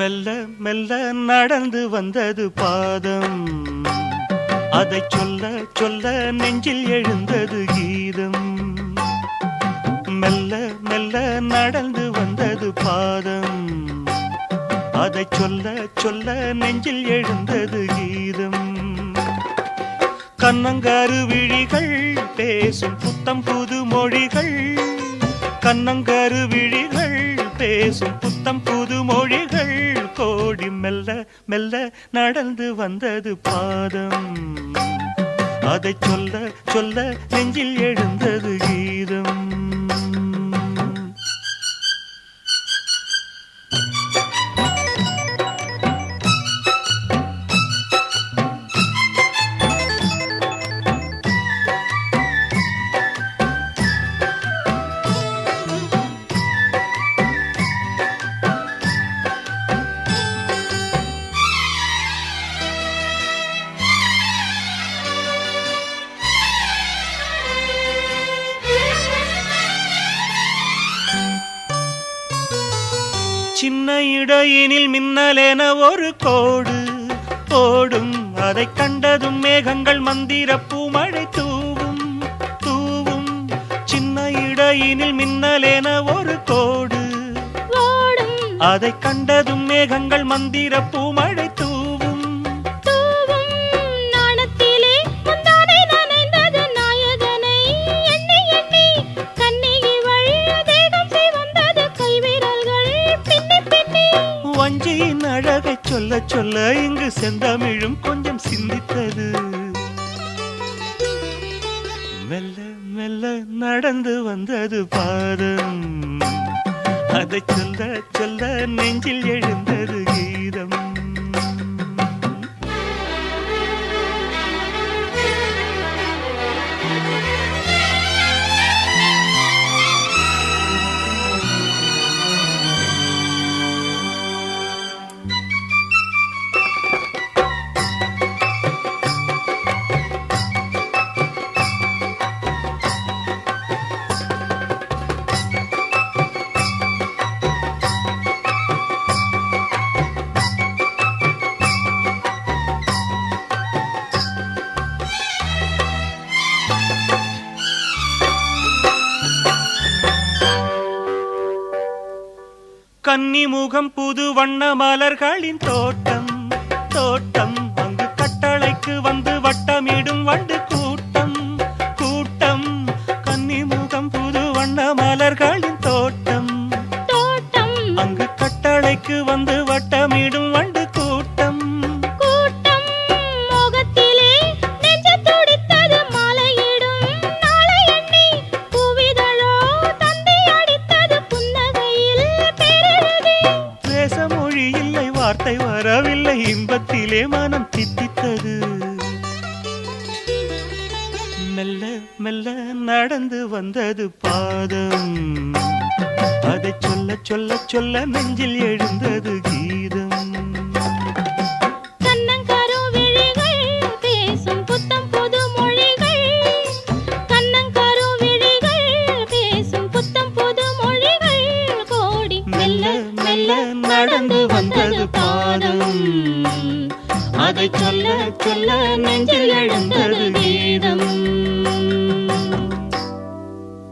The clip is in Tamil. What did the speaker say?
மெல்ல மெல்ல நடந்து வந்தது பாதம், அதை சொல்ல சொல்ல நெஞ்சில் எழுந்தது கீதம். மெல்ல மெல்ல நடந்து வந்தது பாதம், அதை சொல்ல சொல்ல நெஞ்சில் எழுந்தது கீதம். கண்ணங்காரு விழிகள் பேசும் புத்தம் புது மொழிகள், கண்ணங்காரு விழிகள் பேசும் புத்தம் புது மொழிகள் கோடி. மெல்ல மெல்ல நடந்து வந்தது பாதம், அதை சொல்ல சொல்ல நெஞ்சில் எழுந்தது கீதம். சின்ன இடையினில் மின்னலென ஒரு கோடு ஓடும், அதை கண்டதும் மேகங்கள் மந்திர பூமழை தூவும் தூவும். சின்ன இடையினில் மின்னலென ஒரு கோடு ஓடும், அதை கண்டதும் மேகங்கள் மந்திர பூமழை தூவும். வஞ்சியின் அழகை சொல்ல சொல்ல இங்கு செந்தமிழும் கொஞ்சம் சிந்தித்தது. மெல்ல மெல்ல நடந்து வந்தது பாதம், அதை சொல்ல சொல்ல நெஞ்சில் எழுந்தது கீதம். கன்னிமுகம் புது வண்ண மலர்களின் தோட்டம் தோட்டம், அங்கு கட்டளைக்கு வந்து வட்டமிடும் வண்டு கூட்டம் கூட்டம். கன்னிமுகம் புது வண்ண மலர்களின் தோட்டம் தோட்டம், அங்கு கட்டளைக்கு வந்து வட்டமிடும் வண்டு கூட்டம் கூட்டம். மோகத்திலே நெஞ்சு துடித்தது மாலையிடும் நாளை எண்ணி, பூவிதழோ தந்தி அடித்தது புன்னகையில் பேரெழுதி. பேச மொழி இல்லை, வார்த்தை வரவில்லை, இன்பத்திலே மனம் தித்தித்தது. மெல்ல மெல்ல நடந்து வந்தது பாதம், அதை சொல்ல சொல்ல சொல்ல நெஞ்சில் எழுந்தது கீதம். கண்ணங்காரு விழிகள் பேசும் புத்தம் புது மொழிகள், கண்ணங்காரு விழிகள் பேசும் புத்தம் புது மொழிகள் கோடி. மெல்ல மெல்ல நடந்து வந்தது பாதம், அதை சொல்ல சொல்ல நெஞ்சில் எழுந்தது கீதம்.